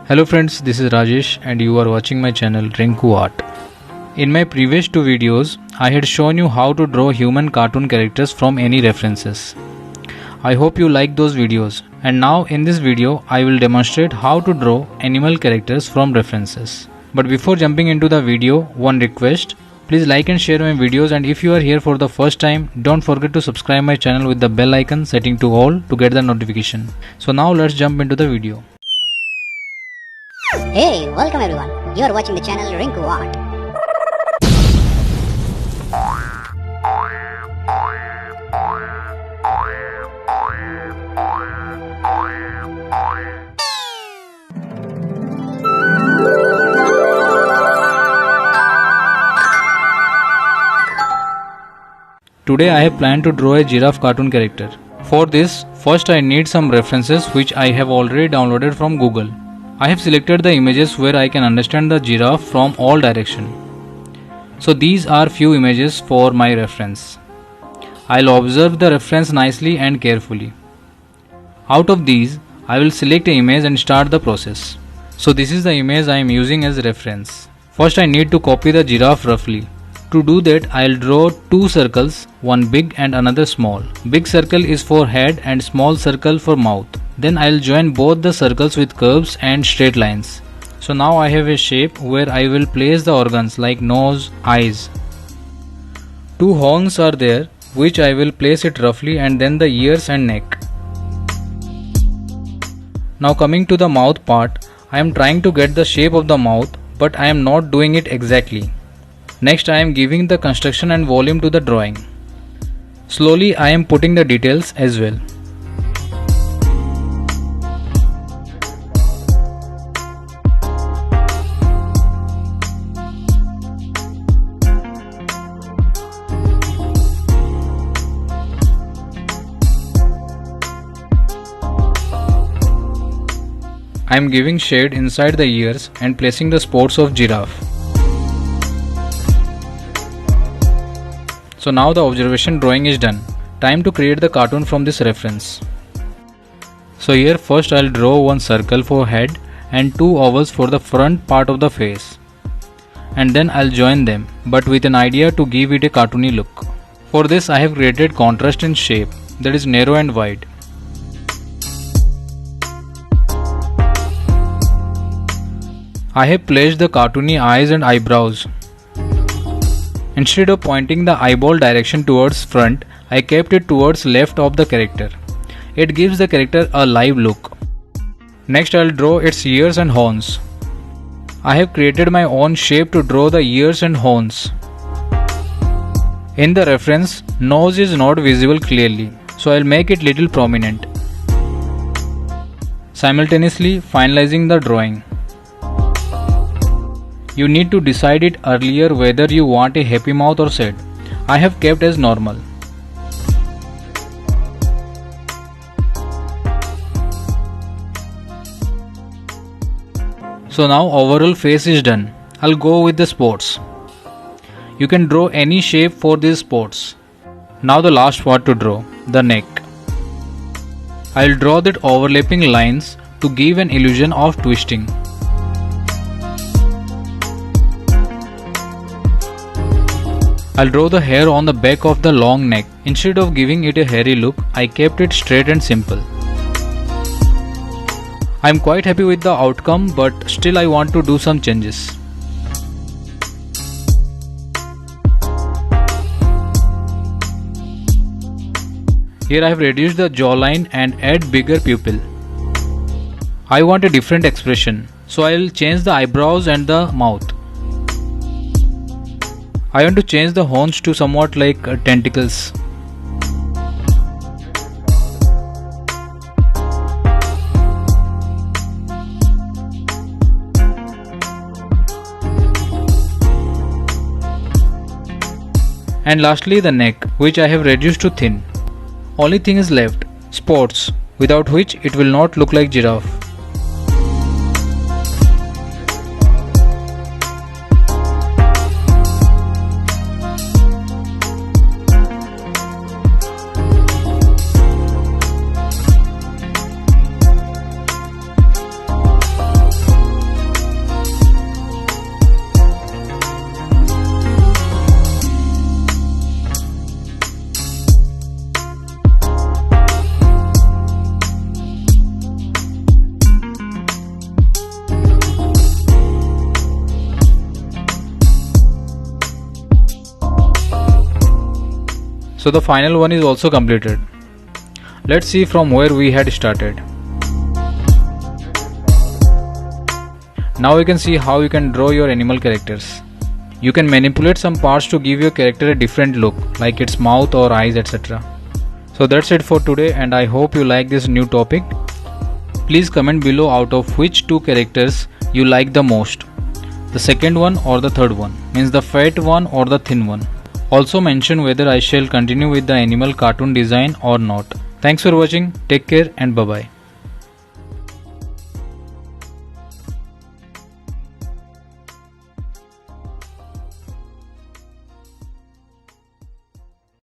Hello friends, this is Rajesh and you are watching my channel Rinku Art. In my previous two videos, I had shown you how to draw human cartoon characters from any references. I hope you like those videos, and now in this video I will demonstrate how to draw animal characters from references. But before jumping into the video, one request. Please like and share my videos, and if you are here for the first time, don't forget to subscribe my channel with the bell icon setting to all to get the notification. So now let's jump into the video. Hey, welcome everyone. You are watching the channel Rinku Art. Today I have planned to draw a giraffe cartoon character. For this, first I need some references which I have already downloaded from Google. I have selected the images where I can understand the giraffe from all directions. So these are few images for my reference. I'll observe the reference nicely and carefully. Out of these, I will select an image and start the process. So this is the image I am using as reference. First I need to copy the giraffe roughly. To do that, I'll draw two circles, one big and another small. Big circle is for head and small circle for mouth. Then I'll join both the circles with curves and straight lines. So now I have a shape where I will place the organs like nose, eyes. Two horns are there which I will place it roughly, and then the ears and neck. Now coming to the mouth part, I am trying to get the shape of the mouth, but I am not doing it exactly. Next I am giving the construction and volume to the drawing. Slowly I am putting the details as well. I am giving shade inside the ears and placing the spots of giraffe. So now the observation drawing is done. Time to create the cartoon from this reference. So here first I'll draw one circle for head and two ovals for the front part of the face. And then I'll join them, but with an idea to give it a cartoony look. For this I have created contrast in shape, that is narrow and wide. I have placed the cartoony eyes and eyebrows. Instead of pointing the eyeball direction towards front, I kept it towards left of the character. It gives the character a live look. Next I'll draw its ears and horns. I have created my own shape to draw the ears and horns. In the reference, nose is not visible clearly, so I'll make it little prominent. Simultaneously finalizing the drawing. You need to decide it earlier whether you want a happy mouth or sad. I have kept as normal. So now overall face is done. I'll go with the spots. You can draw any shape for these spots. Now the last part to draw, the neck. I'll draw that overlapping lines to give an illusion of twisting. I'll draw the hair on the back of the long neck. Instead of giving it a hairy look, I kept it straight and simple. I'm quite happy with the outcome, but still I want to do some changes. Here I have reduced the jawline and add bigger pupil. I want a different expression, so I'll change the eyebrows and the mouth. I want to change the horns to somewhat like tentacles. And lastly the neck, which I have reduced to thin. Only thing is left, spots, without which it will not look like giraffe. So the final one is also completed. Let's see from where we had started. Now you can see how you can draw your animal characters. You can manipulate some parts to give your character a different look, like its mouth or eyes, etc. So that's it for today, and I hope you like this new topic. Please comment below out of which two characters you like the most. The second one or the third one, means the fat one or the thin one. Also mention whether I shall continue with the animal cartoon design or not. Thanks for watching, take care and bye bye.